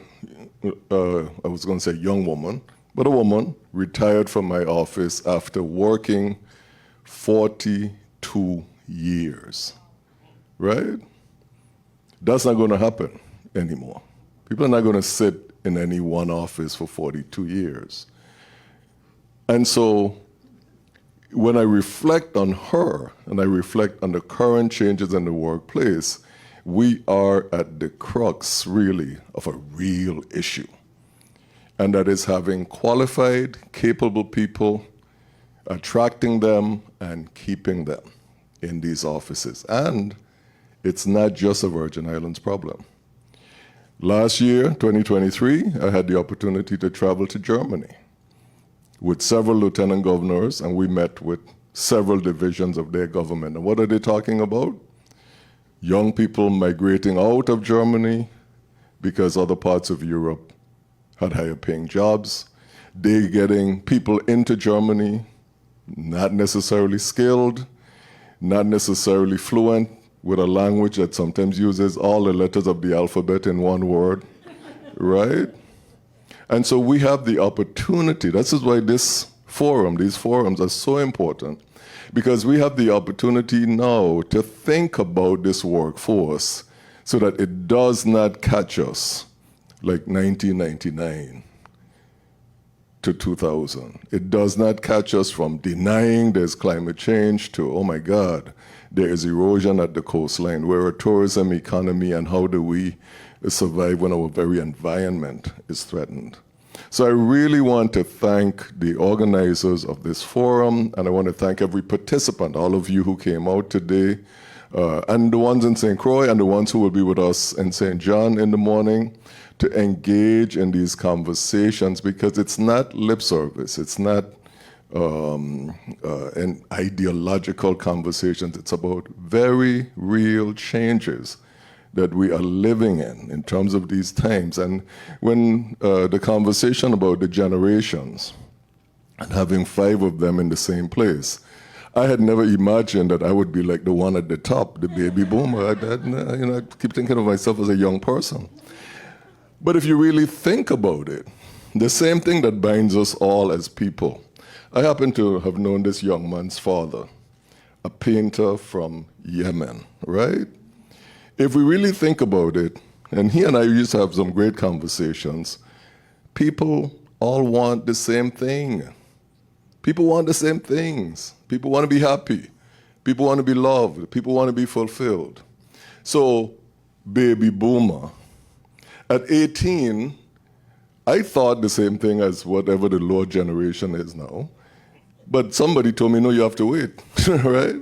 I: was going to say young woman, but a woman retired from my office after working 42 years, right? That's not going to happen anymore. People are not going to sit in any one office for 42 years. And so when I reflect on her and I reflect on the current changes in the workplace, we are at the crux, really, of a real issue. And that is having qualified, capable people, attracting them and keeping them in these offices. And it's not just a Virgin Islands problem. Last year, 2023, I had the opportunity to travel to Germany with several lieutenant governors, and we met with several divisions of their government. And what are they talking about? Young people migrating out of Germany because other parts of Europe had higher paying jobs. They getting people into Germany, not necessarily skilled, not necessarily fluent, with a language that sometimes uses all the letters of the alphabet in one word, right? And so we have the opportunity. This is why these forums are so important, because we have the opportunity now to think about this workforce so that it does not catch us like 1999 to 2000. It does not catch us from denying there's climate change to, oh my God, there is erosion at the coastline. We're a tourism economy, and how do we survive when our very environment is threatened? So I really want to thank the organizers of this forum, and I want to thank every participant, all of you who came out today, and the ones in St. Croix and the ones who will be with us in St. John in the morning, to engage in these conversations, because it's not lip service, it's not an ideological conversations. It's about very real changes that we are living in terms of these times. And when the conversation about the generations and having 5 of them in the same place, I had never imagined that I would be like the one at the top, the baby boomer. I keep thinking of myself as a young person. But if you really think about it, the same thing that binds us all as people. I happen to have known this young man's father, a painter from Yemen, right? If we really think about it, and he and I used to have some great conversations, people all want the same thing. People want the same things. People want to be happy. People want to be loved. People want to be fulfilled. So, baby boomer, at 18, I thought the same thing as whatever the lower generation is now. But somebody told me, no, you have to wait, right?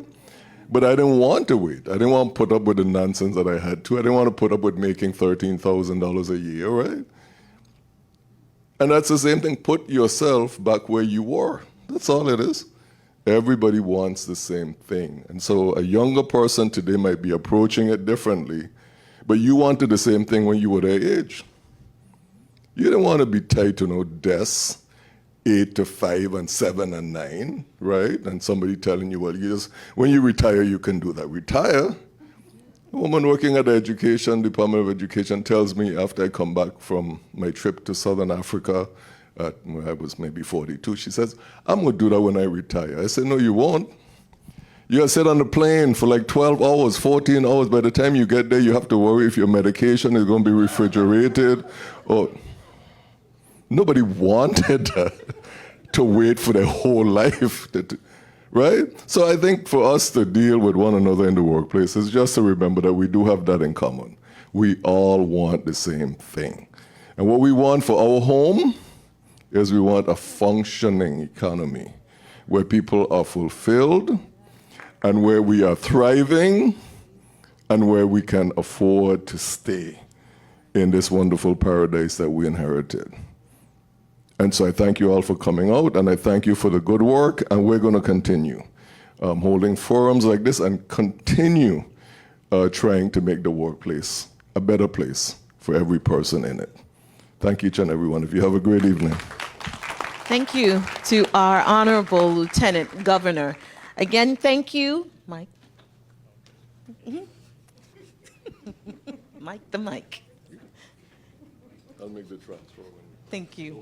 I: But I didn't want to wait. I didn't want to put up with the nonsense that I had to. I didn't want to put up with making $13,000 a year, right? And that's the same thing. Put yourself back where you were. That's all it is. Everybody wants the same thing. And so a younger person today might be approaching it differently, but you wanted the same thing when you were their age. You didn't want to be tied to no desks, 8 to 5 and 7 and 9, right? And somebody telling you, well, when you retire, you can do that. Retire? A woman working at the Department of Education tells me after I come back from my trip to Southern Africa, when I was maybe 42, she says, I'm going to do that when I retire. I said, no, you won't. You gotta sit on the plane for like 12 hours, 14 hours. By the time you get there, you have to worry if your medication is going to be refrigerated. Or nobody wanted to wait for their whole life, right? So I think for us to deal with one another in the workplace is just to remember that we do have that in common. We all want the same thing. And what we want for our home is we want a functioning economy where people are fulfilled, and where we are thriving, and where we can afford to stay in this wonderful paradise that we inherited. And so I thank you all for coming out, and I thank you for the good work, and we're going to continue holding forums like this and continue trying to make the workplace a better place for every person in it. Thank each and every one of you. Have a great evening.
G: Thank you to our Honorable Lieutenant Governor. Again, thank you, Mike. Mike the mic.
I: I'll make the transfer.
G: Thank you.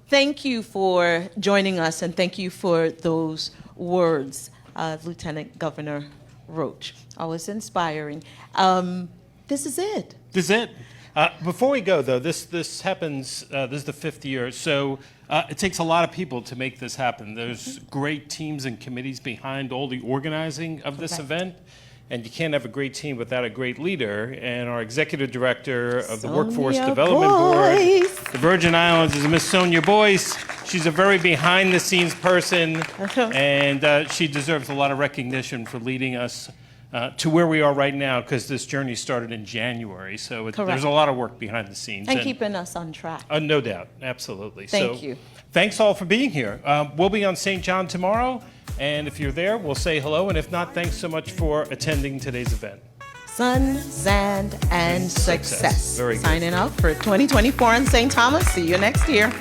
G: Thank you for joining us, and thank you for those words, Lieutenant Governor Roach. Always inspiring. This is it.
H: This is it. Before we go, though, this happens, this is the 5th year, so it takes a lot of people to make this happen. There's great teams and committees behind all the organizing of this event, and you can't have a great team without a great leader. And our executive director of the Workforce Development Board, the Virgin Islands, is Miss Sonia Boyce. She's a very behind-the-scenes person, and she deserves a lot of recognition for leading us to where we are right now, because this journey started in January. So there's a lot of work behind the scenes.
G: And keeping us on track.
H: No doubt, absolutely.
G: Thank you.
H: Thanks all for being here. We'll be on St. John tomorrow, and if you're there, we'll say hello. And if not, thanks so much for attending today's event.
G: Sun, sand, and success.
H: Very good.
G: Signing out for 2024 in St. Thomas. See you next year.